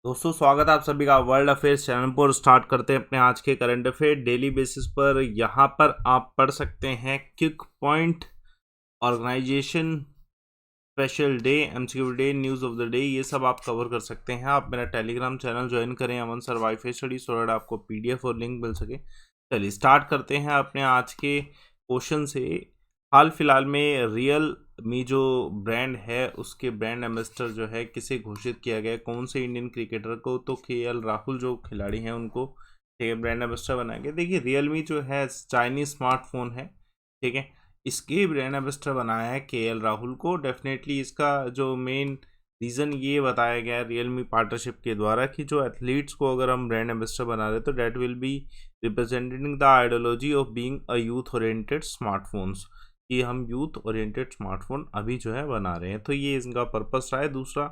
दोस्तों स्वागत है आप सभी का वर्ल्ड अफेयर्स चैनल पर। स्टार्ट करते हैं अपने आज के करंट अफेयर डेली बेसिस पर। यहाँ पर आप पढ़ सकते हैं quick point, organisation, special day, MCQ day, news of the day, ये सब आप कवर कर सकते हैं। आप मेरा टेलीग्राम चैनल ज्वाइन करें Aman sir WiFi study, so that आपको पीडीएफ और लिंक मिल सके। चलिए स्टार्ट करते हैं अपने आज के क्वेश्चन से। हाल फिलहाल में रियल मी जो ब्रांड है उसके ब्रांड एम्बेसडर जो है किसे घोषित किया गया है? कौन से इंडियन क्रिकेटर को? तो केएल राहुल जो खिलाड़ी हैं उनको ठीक है ब्रांड एम्बेसडर बनाया गया। देखिए रियलमी जो है चाइनीज स्मार्टफोन है, ठीक है, इसके ब्रांड एम्बेसडर बनाया है केएल राहुल को। डेफिनेटली इसका जो मेन रीज़न ये बताया गया है रियलमी पार्टनरशिप के द्वारा कि जो एथलीट्स को अगर हम ब्रांड एम्बेसडर बना रहे तो that will be representing the ideology of being a youth oriented smartphones, कि हम यूथ ओरिएंटेड स्मार्टफोन अभी जो है बना रहे हैं, तो ये इसका पर्पस रहा है। दूसरा,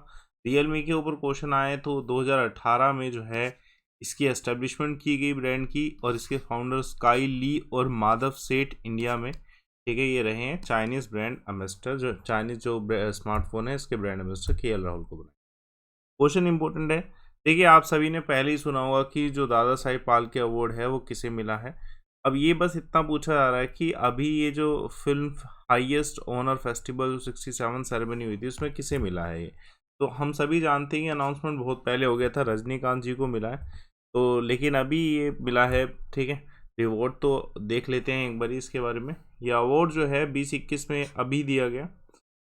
रियलमी के ऊपर क्वेश्चन आए तो 2018 में जो है इसकी एस्टेब्लिशमेंट की गई ब्रांड की, और इसके फाउंडर स्काई ली और माधव सेठ इंडिया में ठीक है ये रहे हैं चाइनीज़ ब्रांड एम्बेसडर। जो चाइनीज़ जो स्मार्टफोन है इसके ब्रांड एम्बेसडर केएल राहुल को बनाए। क्वेश्चन इंपॉर्टेंट है। देखिए आप सभी ने पहले ही सुना होगा कि जो दादा साहिब फाल्के अवार्ड है वो किसे मिला है। अब ये बस इतना पूछा जा रहा है कि अभी ये जो film highest honour festival 67 ceremony हुई थी उसमें किसे मिला है ये? तो हम सभी जानते हैं कि अनाउंसमेंट बहुत पहले हो गया था, रजनीकांत जी को मिला है। तो लेकिन अभी ये मिला है, ठीक है। रिवॉर्ड तो देख लेते हैं एक बार इसके बारे में। ये अवार्ड जो है 2021 में अभी दिया गया,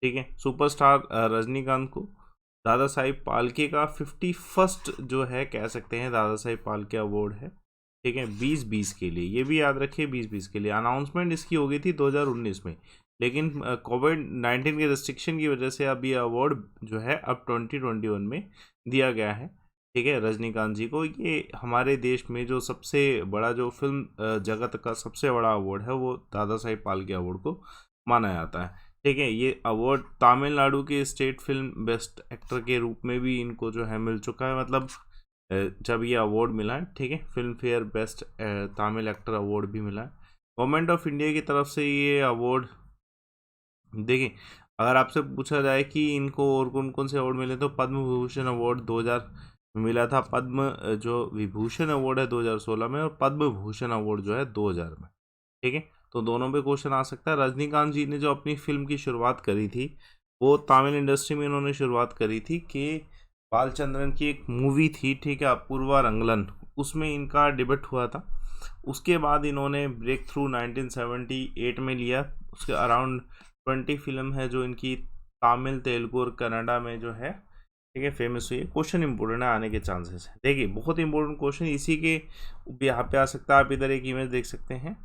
ठीक है, सुपरस्टार रजनीकांत को। दादा साहिब फाल्के का 51st जो है कह सकते हैं दादा साहिब फाल्के अवार्ड है, ठीक है, 2020 के लिए। ये भी याद रखिए 2020 के लिए। अनाउंसमेंट इसकी हो गई थी 2019 में, लेकिन कोविड-19 के रिस्ट्रिक्शन की वजह से अब ये अवार्ड जो है अब 2021 में दिया गया है, ठीक है, रजनीकांत जी को। ये हमारे देश में जो सबसे बड़ा जो फिल्म जगत का सबसे बड़ा अवार्ड है वो दादा साहिब फाल्के अवार्ड को माना जाता है, ठीक है। ये अवार्ड तमिलनाडु के स्टेट फिल्म बेस्ट एक्टर के रूप में भी इनको जो है मिल चुका है। मतलब जब ये अवार्ड मिला है, ठीक है, film fair best Tamil actor award भी मिला है गवर्नमेंट ऑफ इंडिया की तरफ से। ये अवार्ड देखिए अगर आपसे पूछा जाए कि इनको और कौन कौन से अवार्ड मिले तो पद्म विभूषण अवार्ड 2000 में मिला था, पद्म जो विभूषण अवार्ड है 2016 में, और पद्म भूषण अवार्ड जो है 2000 में, ठीक है। तो दोनों पे क्वेश्चन आ सकता है। रजनीकांत जी ने जो अपनी फिल्म की शुरुआत करी थी वो तमिल इंडस्ट्री में इन्होंने शुरुआत करी थी कि बालचंद्रन की एक मूवी थी, ठीक है, अपूर्वा रंगलन, उसमें इनका डिबेट हुआ था। उसके बाद इन्होंने ब्रेक थ्रू 1978 में लिया। उसके अराउंड 20 फिल्म है जो इनकी तमिल, तेलुगु और कन्नडा में जो है ठीक है फेमस हुई है। क्वेश्चन इंपॉर्टेंट है, आने के चांसेस है। देखिए बहुत इंपॉर्टेंट क्वेश्चन इसी के यहाँ पे आ सकता है। आप इधर एक इमेज देख सकते हैं,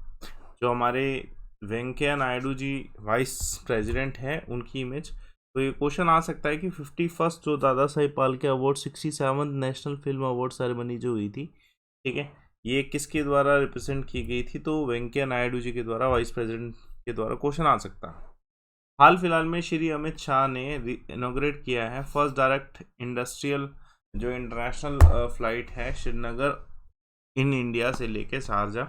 जो हमारे वेंकैया नायडू जी वाइस प्रेसिडेंट हैं उनकी इमेज। तो ये क्वेश्चन आ सकता है कि 51st जो दादा Sahib Phalke award 67 national film award ceremony जो हुई थी, ठीक है, ये किसके द्वारा रिप्रेजेंट की गई थी? तो वेंकैया नायडू जी के द्वारा, वाइस प्रेसिडेंट के द्वारा क्वेश्चन आ सकता है। हाल फिलहाल में श्री अमित शाह ने इनॉग्रेट किया है फर्स्ट डायरेक्ट इंडस्ट्रियल जो इंटरनेशनल फ्लाइट है श्रीनगर इन इंडिया से लेके शारजा,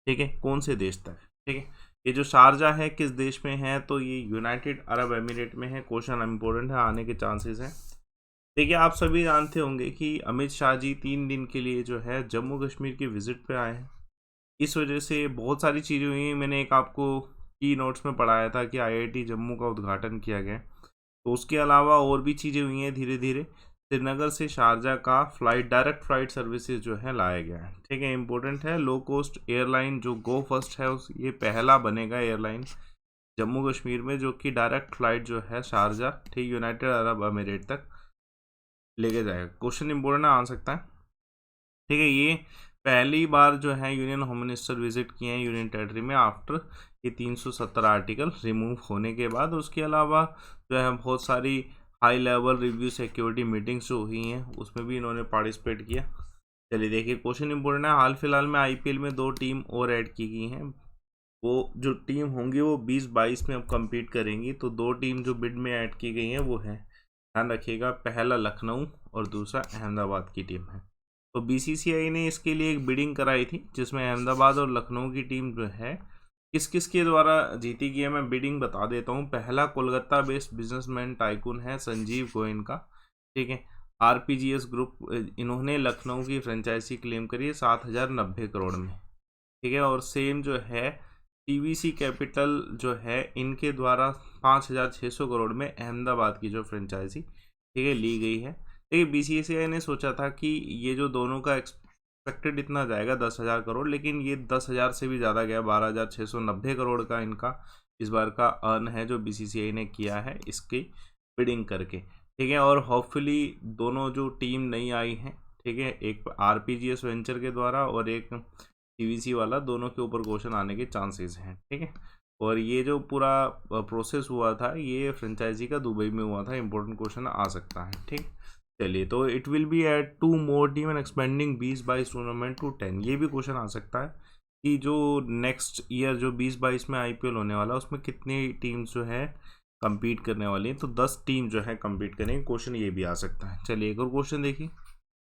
ठीक है, कौन से देश तक, ठीक है। ये जो शारजा है किस देश में है? तो ये यूनाइटेड अरब एमिरेट में है। क्वेश्चन इंपॉर्टेंट है, आने के चांसेस हैं। देखिए आप सभी जानते होंगे कि अमित शाह जी 3 दिन के लिए जो है जम्मू कश्मीर की विजिट पे आए हैं। इस वजह से बहुत सारी चीज़ें हुई हैं। मैंने एक आपको की नोट्स में पढ़ाया था कि आईआईटी जम्मू का उद्घाटन किया गया, तो उसके अलावा और भी चीज़ें हुई हैं। धीरे धीरे श्रीनगर से शारजा का डायरेक्ट फ्लाइट सर्विसेज जो है लाया गया है, ठीक है, इंपॉर्टेंट है। लो कॉस्ट एयरलाइन जो गो फर्स्ट है उस ये पहला बनेगा एयरलाइन जम्मू कश्मीर में जो कि डायरेक्ट फ्लाइट जो है शारजा, ठीक, यूनाइटेड अरब अमीरेट तक लेके जाएगा। क्वेश्चन इंपॉर्टेंट आ सकता है, ठीक है। ये पहली बार जो है यूनियन होम मिनिस्टर विजिट किए हैं यूनियन टेरिटरी में आफ्टर ये 370 आर्टिकल रिमूव होने के बाद। उसके अलावा जो है बहुत सारी high level review security meetings जो हुई हैं उसमें भी इन्होंने पार्टिसिपेट किया। चलिए देखिए क्वेश्चन इंपॉर्टेंट है। हाल फिलहाल में आईपीएल में 2 टीम और ऐड की गई हैं। वो जो टीम होंगी वो 2022 में अब compete करेंगी। तो 2 टीम जो बिड में ऐड की गई हैं वो है, ध्यान रखिएगा, पहला लखनऊ और दूसरा अहमदाबाद की टीम है। तो बीसीसीआई ने इसके लिए एक बिडिंग कराई थी जिसमें अहमदाबाद और लखनऊ की टीम जो है किस किस के द्वारा जीती गई है। मैं बिडिंग बता देता हूँ। पहला कोलकाता बेस्ड बिजनेसमैन टाइकून है संजीव गोयन का, ठीक है। आरपीजीएस ग्रुप इन्होंने लखनऊ की फ्रेंचाइजी क्लेम करी है 7,090 करोड़ में, ठीक है। और सेम जो है टीवीसी कैपिटल जो है इनके द्वारा 5,600 करोड़ में अहमदाबाद की जो फ्रेंचाइजी, ठीक है, ली गई है। देखिए बीसीसीआई ने सोचा था कि ये जो दोनों का एक्सपेक्टेड इतना जाएगा 10,000 करोड़, लेकिन ये 10,000 से भी ज़्यादा गया, 12,690 करोड़ का इनका इस बार का अर्न है जो बीसीसीआई ने किया है इसकी बिडिंग करके, ठीक है। और होपफुली दोनों जो टीम नई आई हैं, ठीक है, एक आरपीजीएस वेंचर के द्वारा और एक टीवीसी वाला, दोनों के ऊपर क्वेश्चन आने के चांसेस हैं, ठीक है। और ये जो पूरा प्रोसेस हुआ था ये फ्रेंचाइजी का दुबई में हुआ था, इंपॉर्टेंट क्वेश्चन आ सकता है, ठीक। चलिए, तो it will be at 2 more team and expanding 20-22 tournament to 10। ये भी क्वेश्चन आ सकता है कि जो नेक्स्ट ईयर जो 20-22 में आईपीएल होने वाला है उसमें कितनी टीम्स जो है compete करने वाली हैं, तो 10 टीम जो है compete करेंगे, क्वेश्चन ये भी आ सकता है। चलिए एक और क्वेश्चन देखिए।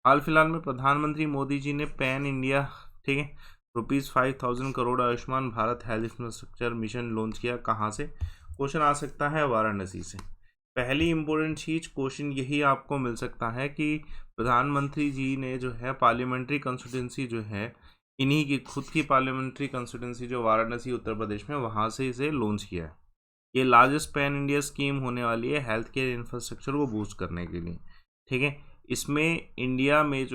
हाल फिलहाल में प्रधानमंत्री मोदी जी ने पैन इंडिया, ठीक है, ₹5,000 crore Ayushman Bharat health infrastructure mission launch किया, कहाँ से? क्वेश्चन आ सकता है वाराणसी से। पहली इंपॉर्टेंट चीज क्वेश्चन यही आपको मिल सकता है कि प्रधानमंत्री जी ने जो है पार्लियामेंट्री कंस्टिट्यूंसी जो है इन्हीं की खुद की पार्लियामेंट्री कंस्टिट्यूंसी जो वाराणसी उत्तर प्रदेश में, वहाँ से इसे लॉन्च किया है। ये लार्जेस्ट पैन इंडिया स्कीम होने वाली है हेल्थ केयर इंफ्रास्ट्रक्चर को बूस्ट करने के लिए, ठीक है। इसमें इंडिया में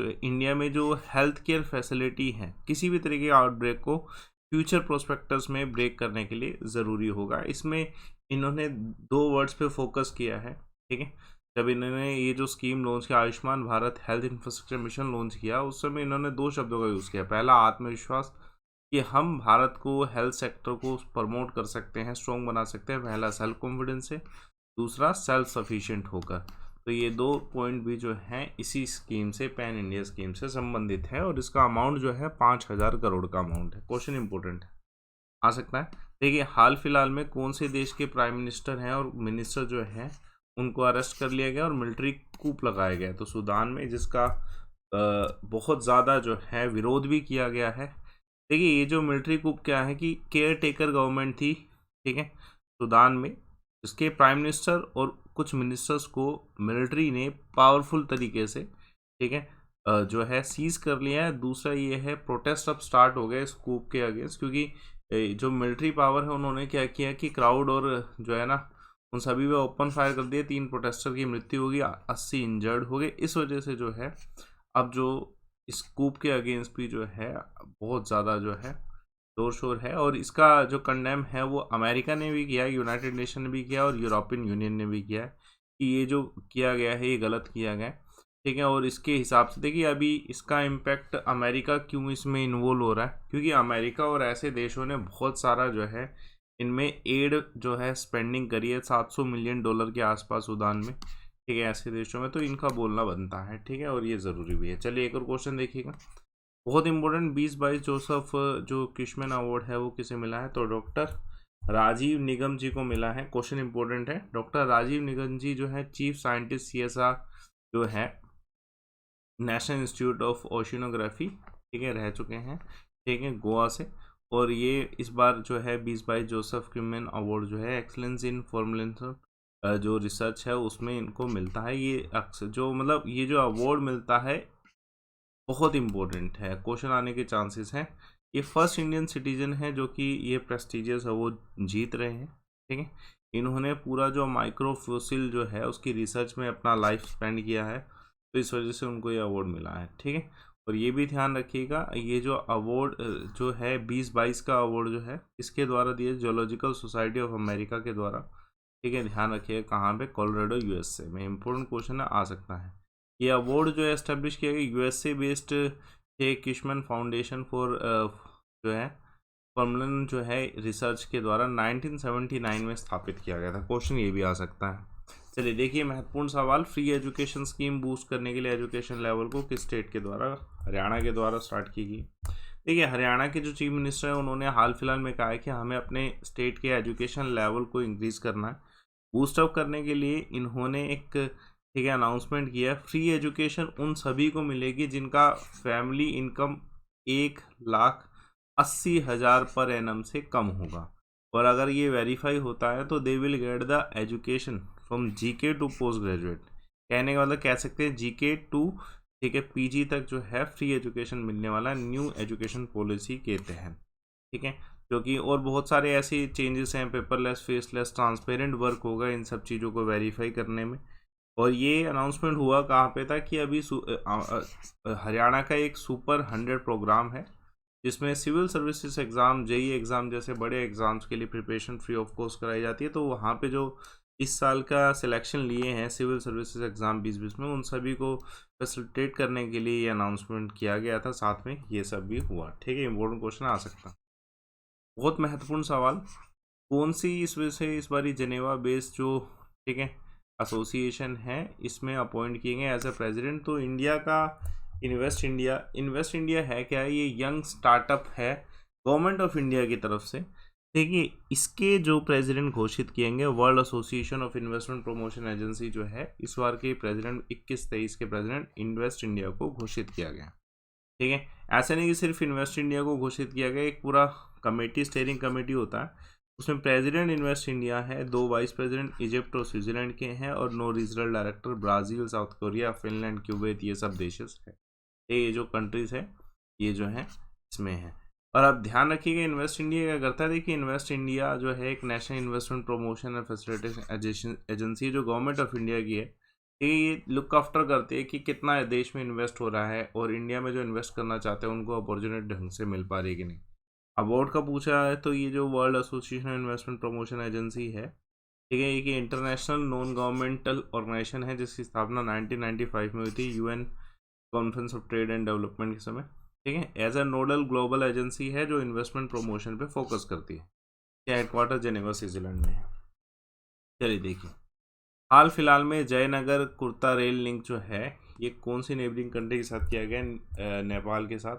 जो हेल्थ केयर फैसिलिटी है, किसी भी तरीके के आउटब्रेक को फ्यूचर प्रोस्पेक्टस में ब्रेक करने के लिए ज़रूरी होगा। इसमें इन्होंने 2 वर्ड्स पे फोकस किया है, ठीक है। जब इन्होंने ये जो स्कीम लॉन्च किया, Ayushman Bharat health infrastructure mission launch किया, उस समय इन्होंने 2 शब्दों का यूज़ किया। पहला आत्मविश्वास, कि हम भारत को हेल्थ सेक्टर को प्रमोट कर सकते हैं, स्ट्रॉन्ग बना सकते हैं, पहला सेल्फ कॉन्फिडेंस है, दूसरा सेल्फ सफिशिएंट होकर। तो ये 2 पॉइंट भी जो हैं इसी स्कीम से, पैन इंडिया स्कीम से संबंधित है, और इसका अमाउंट जो है 5,000 करोड़ का अमाउंट है। क्वेश्चन इंपॉर्टेंट है, आ सकता है। देखिए हाल फिलहाल में कौन से देश के प्राइम मिनिस्टर हैं और मिनिस्टर जो हैं उनको अरेस्ट कर लिया गया और मिलिट्री कूप लगाया गया, तो सूडान में, जिसका बहुत ज़्यादा जो है विरोध भी किया गया है। देखिए ये जो मिलिट्री कूप क्या है कि केयर टेकर गवर्नमेंट थी, ठीक है, सूडान में, जिसके प्राइम मिनिस्टर और कुछ मिनिस्टर्स को मिलिट्री ने पावरफुल तरीके से, ठीक है, जो है सीज कर लिया है। दूसरा ये है प्रोटेस्ट अब स्टार्ट हो गए इस कूप के अगेंस्ट, क्योंकि जो मिलिट्री पावर है उन्होंने क्या किया कि क्राउड और जो है ना उन सभी पे ओपन फायर कर दिए। 3 प्रोटेस्टर की मृत्यु होगी, 80 इंजर्ड हो गए। इस वजह से जो है अब जो इस कूप के अगेंस्ट भी जो है बहुत ज़्यादा जो है जोर शोर है, और इसका जो कंडेम है वो अमेरिका ने भी किया, यूनाइटेड नेशन ने भी किया और यूरोपियन यूनियन ने भी किया है कि ये जो किया गया है ये गलत किया गया है, ठीक है। और इसके हिसाब से देखिए अभी इसका इम्पैक्ट अमेरिका क्यों इसमें इन्वॉल्व हो रहा है, क्योंकि अमेरिका और ऐसे देशों ने बहुत सारा जो है इनमें एड जो है स्पेंडिंग करी है, $700 मिलियन के आसपास सूडान में, ठीक है, ऐसे देशों में, तो इनका बोलना बनता है, ठीक है, और ये ज़रूरी भी है। चलिए एक और क्वेश्चन देखिएगा, बहुत इंपॉर्टेंट। 2022 जोसेफ जो किशमैन अवार्ड है वो किसे मिला है, तो डॉक्टर राजीव निगम जी को मिला है। क्वेश्चन इंपॉर्टेंट है। डॉक्टर राजीव निगम जी जो है चीफ साइंटिस्ट CSR जो है नेशनल इंस्टीट्यूट ऑफ ओशिनोग्राफी, ठीक है, रह चुके हैं, ठीक है, गोवा से। और ये इस बार जो है 2022 जोसेफ किशमैन अवार्ड जो है एक्सलेंस इन फॉर्मुलेशन जो रिसर्च है उसमें इनको मिलता है। ये अक्सर जो मतलब ये जो अवार्ड मिलता है बहुत इम्पोर्टेंट है, क्वेश्चन आने के चांसेस हैं। ये फर्स्ट इंडियन सिटीजन है जो कि ये प्रेस्टिजियस अवार्ड जीत रहे हैं, ठीक है। इन्होंने पूरा जो माइक्रोफोसिल जो है उसकी रिसर्च में अपना लाइफ स्पेंड किया है, तो इस वजह से उनको ये अवार्ड मिला है, ठीक है। और ये भी ध्यान रखिएगा ये जो अवार्ड जो है 2022 का अवार्ड जो है इसके द्वारा दिया जियोलॉजिकल सोसाइटी ऑफ अमेरिका के द्वारा, ठीक है, ध्यान रखिएगा कहाँ पे, कोलोराडो USA में। इंपॉर्टेंट क्वेश्चन आ सकता है। ये अवार्ड जो है एस्टेब्लिश किया गया USA बेस्ड है किशमैन फाउंडेशन फॉर जो है फॉर्मुलन जो है रिसर्च के द्वारा 1979 में स्थापित किया गया था। क्वेश्चन ये भी आ सकता है। चलिए देखिए महत्वपूर्ण सवाल, फ्री एजुकेशन स्कीम बूस्ट करने के लिए एजुकेशन लेवल को किस स्टेट के द्वारा, हरियाणा के द्वारा स्टार्ट की गई। देखिए हरियाणा के जो चीफ मिनिस्टर हैं उन्होंने हाल फिलहाल में कहा है कि हमें अपने स्टेट के एजुकेशन लेवल को इंक्रीज़ करना है। बूस्टअप करने के लिए इन्होंने एक, ठीक है, अनाउंसमेंट किया है। फ्री एजुकेशन उन सभी को मिलेगी जिनका फैमिली इनकम 1,80,000 पर एनम से कम होगा, और अगर ये वेरीफाई होता है तो they will get the education from GK to post graduate. कहने का मतलब कह सकते हैं GK टू, ठीक है, PG तक जो है फ्री एजुकेशन मिलने वाला न्यू एजुकेशन पॉलिसी के तहत, ठीक है। क्योंकि और बहुत सारे ऐसे चेंजेस हैं, पेपरलेस, फेसलेस, ट्रांसपेरेंट वर्क होगा इन सब चीज़ों को वेरीफाई करने में। और ये अनाउंसमेंट हुआ कहाँ पे था कि अभी हरियाणा का एक सुपर 100 प्रोग्राम है जिसमें civil services exam, JEE exam जैसे बड़े एग्ज़ाम्स के लिए प्रिपरेशन फ्री ऑफ कॉस्ट कराई जाती है। तो वहाँ पे जो इस साल का सिलेक्शन लिए हैं सिविल सर्विसेज एग्ज़ाम 2020 में, उन सभी को फैसिलिटेट करने के लिए ये अनाउंसमेंट किया गया था, साथ में ये सब भी हुआ, ठीक है। इंपॉर्टेंट क्वेश्चन आ सकता है। बहुत महत्वपूर्ण सवाल, कौन सी इस वजह से इस बारी जेनेवा बेस्ड जो, ठीक है, एसोसिएशन है इसमें अपॉइंट किए गए एज ए प्रेसिडेंट। तो इंडिया का इन्वेस्ट इंडिया है क्या, ये यंग स्टार्टअप है गवर्नमेंट ऑफ इंडिया की तरफ से। देखिए इसके जो प्रेसिडेंट घोषित किए गए world association of investment promotion agency जो है, इस बार के प्रेसिडेंट 21-23 के प्रेसिडेंट इन्वेस्ट इंडिया को घोषित किया गया, ठीक है। ऐसा नहीं कि सिर्फ इन्वेस्ट इंडिया को घोषित किया गया, एक पूरा कमेटी, स्टेयरिंग कमेटी होता है, उसमें प्रेसिडेंट इन्वेस्ट इंडिया है, 2 वाइस प्रेसिडेंट इजिप्ट और स्विट्जरलैंड के हैं, और 9 regional director Brazil, South Korea, Finland, क्यूबेत, ये सब देशेस है, ये जो कंट्रीज है ये जो है इसमें है। और अब ध्यान रखिएगा इन्वेस्ट इंडिया क्या करता है। देखिए इन्वेस्ट इंडिया जो है एक national investment promotion and facilitation agency जो गवर्नमेंट ऑफ इंडिया की है, ये लुक आफ्टर करती है कि कितना देश में इन्वेस्ट हो रहा है और इंडिया में जो इन्वेस्ट करना चाहते हैं उनको अपॉर्चुनिटी ढंग से मिल पा रही है कि नहीं। अवार्ड का पूछा है तो ये जो world association investment promotion agency है, ठीक है, ये इंटरनेशनल नॉन गवर्नमेंटल ऑर्गेनाइजेशन है जिसकी स्थापना 1995 में हुई थी UN conference of trade and development के समय, ठीक है। As a nodal global agency है जो इन्वेस्टमेंट प्रमोशन पे फोकस करती है। क्या हेडक्वार्टर जेनेवा स्विट्जरलैंड में है। चलिए देखिए, हाल फिलहाल में जयनगर कुर्ता रेल लिंक जो है ये कौन सी नेबरिंग कंट्री के साथ किया गया, नेपाल के साथ,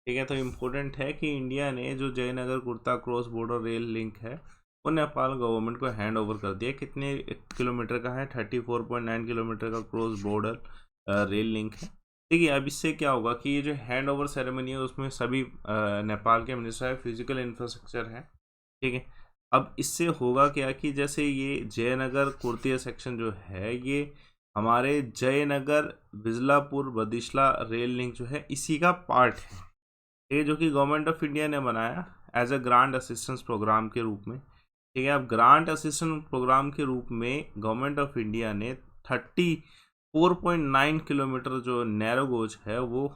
ठीक है। तो इम्पोर्टेंट है कि इंडिया ने जो Jaynagar kurta cross border rail link है वो नेपाल गवर्नमेंट को हैंड ओवर कर दिया। कितने किलोमीटर का है, 34.9 किलोमीटर का क्रॉस बॉर्डर रेल लिंक है। देखिए अब इससे क्या होगा कि ये जो हैंड ओवर सेरेमनी है उसमें सभी नेपाल के मिनिस्टर ऑफ फिजिकल इंफ्रास्ट्रक्चर हैं, ठीक है। अब इससे होगा क्या कि जैसे ये जयनगर कुर्तिया सेक्शन जो है ये हमारे जयनगर बिजलापुर बदिशला रेल लिंक जो है इसी का पार्ट है, ये जो कि गवर्नमेंट ऑफ इंडिया ने बनाया as a grant assistance programme के रूप में, ठीक है। अब ग्रांट असिस्टेंस प्रोग्राम के रूप में गवर्नमेंट ऑफ इंडिया ने 34.9 किलोमीटर जो नैरो गोज है वो,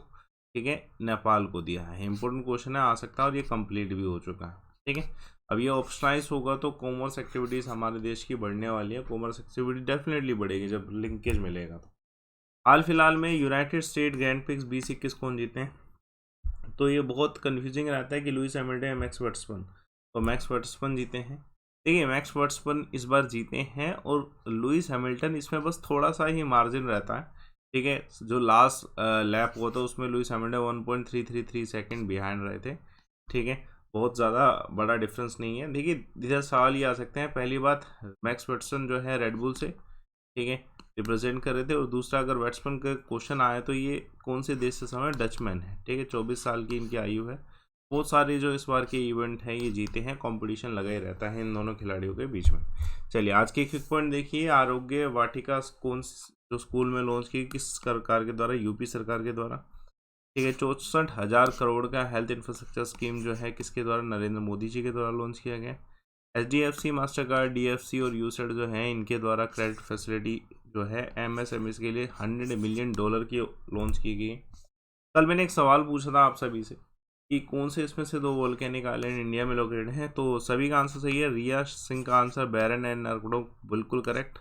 ठीक है, नेपाल को दिया है। इंपॉर्टेंट क्वेश्चन है, आ सकता है, और ये कंप्लीट भी हो चुका है, ठीक है। अब ये ऑप्शनलाइज होगा तो कॉमर्स एक्टिविटीज़ हमारे देश की बढ़ने वाली है, कॉमर्स एक्टिविटी डेफिनेटली बढ़ेगी जब लिंकेज मिलेगा। तो हाल फिलहाल में यूनाइटेड स्टेट ग्रैंड प्रिक्स 2021 कौन जीते हैं, तो ये बहुत कन्फ्यूजिंग रहता है कि लुइस हैमिल्टन या मैक्स वर्स्टैपेन, तो मैक्स वर्स्टैपेन जीते हैं। देखिए मैक्स वर्स्टैपेन इस बार जीते हैं और लुइस हैमिल्टन इसमें बस थोड़ा सा ही मार्जिन रहता है, ठीक है। जो लास्ट लैप हुआ था उसमें लुइस हैमिल्टन 1.333 सेकेंड बिहाइंड रहे थे, ठीक है, बहुत ज़्यादा बड़ा डिफरेंस नहीं है। देखिए इधर सवाल ये आ सकते हैं, पहली बात मैक्स वर्स्टैपेन जो है रेडबुल से, ठीक है, रिप्रेजेंट कर रहे थे, और दूसरा अगर बैट्समैन का क्वेश्चन आया तो ये कौन से देश से समय डचमैन है, ठीक है, 24 साल की इनकी आयु है। बहुत सारे जो इस बार के इवेंट हैं ये जीते हैं, कंपटीशन लगा ही रहता है इन दोनों खिलाड़ियों के बीच में। चलिए आज के क्विक पॉइंट देखिए, आरोग्य वाटिका कौन जो स्कूल में लॉन्च की, किस सरकार के द्वारा, यूपी सरकार के द्वारा, ठीक है। 64,000 करोड़ का हेल्थ इंफ्रास्ट्रक्चर स्कीम जो है किसके द्वारा, नरेंद्र मोदी जी के द्वारा लॉन्च किया गया। HDFC, मास्टर कार्ड, DFC और यूसेड जो है इनके द्वारा क्रेडिट फैसिलिटी जो है MSMEs के लिए $100 मिलियन की लॉन्च की गई। कल मैंने एक सवाल पूछा था आप सभी से कि कौन से इसमें से 2 वोल्केनिक आइलैंड इंडिया में लोकेटेड हैं, तो सभी का आंसर सही है। रिया सिंह का आंसर बैरन एंड नरकोडो बिल्कुल करेक्ट,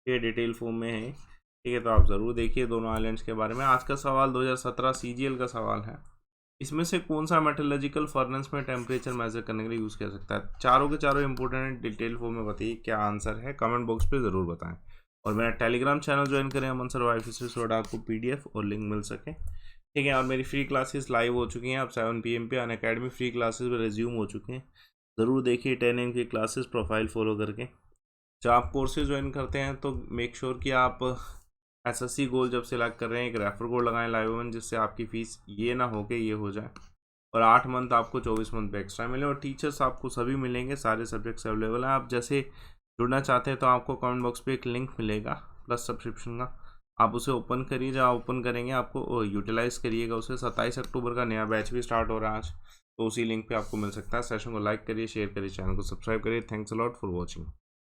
ये डिटेल फॉर्म में है, ठीक है। तो आप ज़रूर देखिए दोनों आइलैंड्स के बारे में। आज का सवाल 2017 CGL का सवाल है, इसमें से कौन सा मेटलर्जिकल फर्नेस में टेम्परेचर मेजर करने के लिए यूज़ कर सकता है। चारों के चारों इंपॉर्टेंट डिटेल फॉर्म में बताइए क्या आंसर है, कमेंट बॉक्स पे ज़रूर बताएं। और मेरा टेलीग्राम चैनल ज्वाइन करें अमन सर वाईफिस, आपको PDF और लिंक मिल सके, ठीक है। और मेरी फ्री क्लासेस लाइव हो चुकी हैं, अब 7 PM पे अनअकैडमी फ्री क्लासेस में रिज्यूम हो चुके हैं, ज़रूर देखिए 10 AM की क्लासेस प्रोफाइल फॉलो करके। जब आप कोर्सेज ज्वाइन करते हैं तो मेक श्योर कि आप SSC गोल जब सिलेक्ट कर रहे हैं एक रेफर कोड लगाएं लाइव में, जिससे आपकी फ़ीस ये ना हो कि ये हो जाए, और 8 मंथ आपको 24 मंथ पे एक्स्ट्रा मिले, और टीचर्स आपको सभी मिलेंगे, सारे सब्जेक्ट्स अवेलेबल हैं। आप जैसे जुड़ना चाहते हैं तो आपको कमेंट बॉक्स पे एक लिंक मिलेगा प्लस सब्सक्रिप्शन का, आप उसे ओपन करिए, जहाँ ओपन करेंगे आपको यूटिलाइज करिएगा उसे। 27 अक्टूबर का नया बैच भी स्टार्ट हो रहा है आज, तो उसी लिंक पे आपको मिल सकता है। सेशन को लाइक करिए, शेयर करिए, चैनल को सब्सक्राइब करिए। Thanks a lot for watching.